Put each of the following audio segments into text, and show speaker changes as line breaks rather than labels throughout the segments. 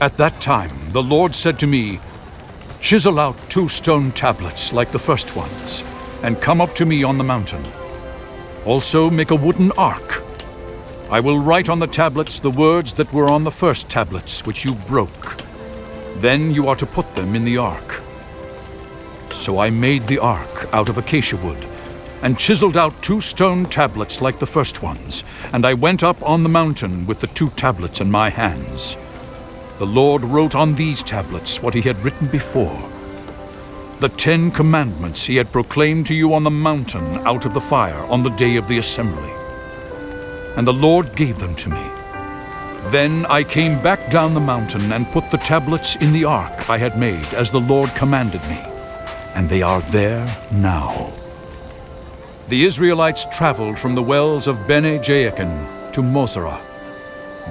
At that time, the Lord said to me, "Chisel out 2 stone tablets like the first ones, and come up to me on the mountain. Also make a wooden ark. I will write on the tablets the words that were on the first tablets, which you broke. Then you are to put them in the ark." So I made the ark out of acacia wood, and chiseled out 2 stone tablets like the first ones, and I went up on the mountain with the 2 tablets in my hands. The Lord wrote on these tablets what he had written before, the 10 commandments he had proclaimed to you on the mountain out of the fire on the day of the assembly. And the Lord gave them to me. Then I came back down the mountain and put the tablets in the ark I had made, as the Lord commanded me, and they are there now. The Israelites traveled from the wells of Bene Jaakan to Moserah.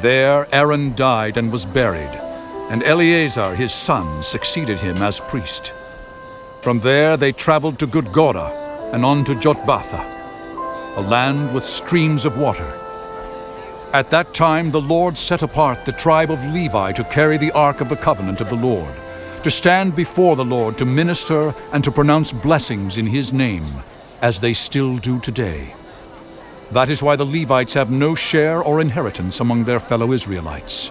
There Aaron died and was buried, and Eleazar his son succeeded him as priest. From there they traveled to 𝗙𝗶𝗿𝗀𝗲 and on to 𝗧𝗯𝗹𝗲𝗏, a land with streams of water. At that time the Lord set apart the tribe of Levi to carry the ark of the covenant of the Lord, to stand before the Lord to minister and to pronounce blessings in his name, as they still do today. That is why the Levites have no share or inheritance among their fellow Israelites.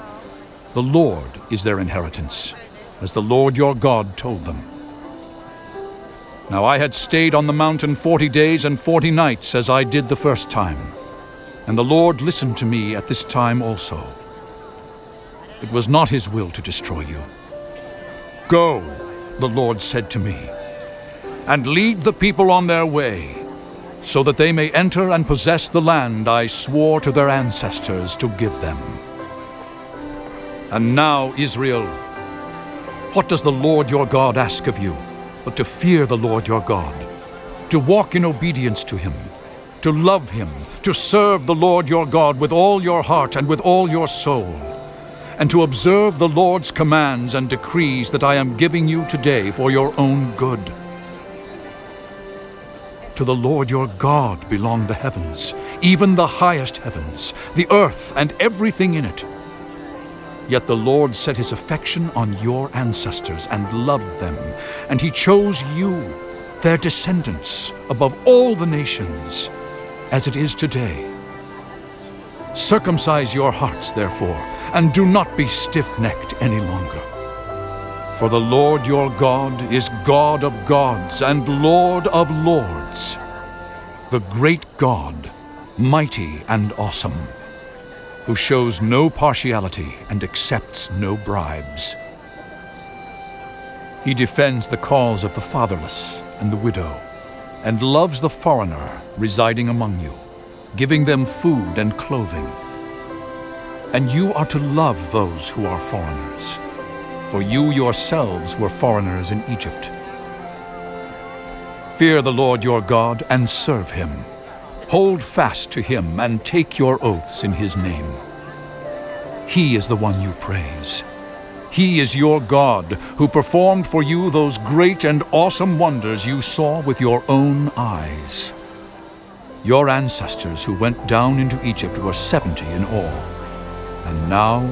The Lord is their inheritance, as the Lord your God told them. Now I had stayed on the mountain 40 days and 40 nights, as I did the first time, and the Lord listened to me at this time also. It was not his will to destroy you. "Go," the Lord said to me, "and lead the people on their way, so that they may enter and possess the land I swore to their ancestors to give them." And now, Israel, what does the Lord your God ask of you, but to fear the Lord your God, to walk in obedience to him, to love him, to serve the Lord your God with all your heart and with all your soul, and to observe the Lord's commands and decrees that I am giving you today for your own good. To the Lord your God belong the heavens, even the highest heavens, the earth and everything in it. Yet the Lord set his affection on your ancestors and loved them, and he chose you, their descendants, above all the nations, as it is today. Circumcise your hearts, therefore, and do not be stiff-necked any longer. For the Lord your God is God of gods and Lord of lords, the great God, mighty and awesome, who shows no partiality and accepts no bribes. He defends the cause of the fatherless and the widow, and loves the foreigner residing among you, giving them food and clothing. And you are to love those who are foreigners, for you yourselves were foreigners in Egypt. Fear the Lord your God and serve him. Hold fast to him and take your oaths in his name. He is the one you praise. He is your God, who performed for you those great and awesome wonders you saw with your own eyes. Your ancestors who went down into Egypt were 70 in all. And now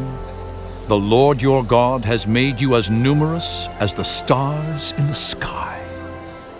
the Lord your God has made you as numerous as the stars in the sky.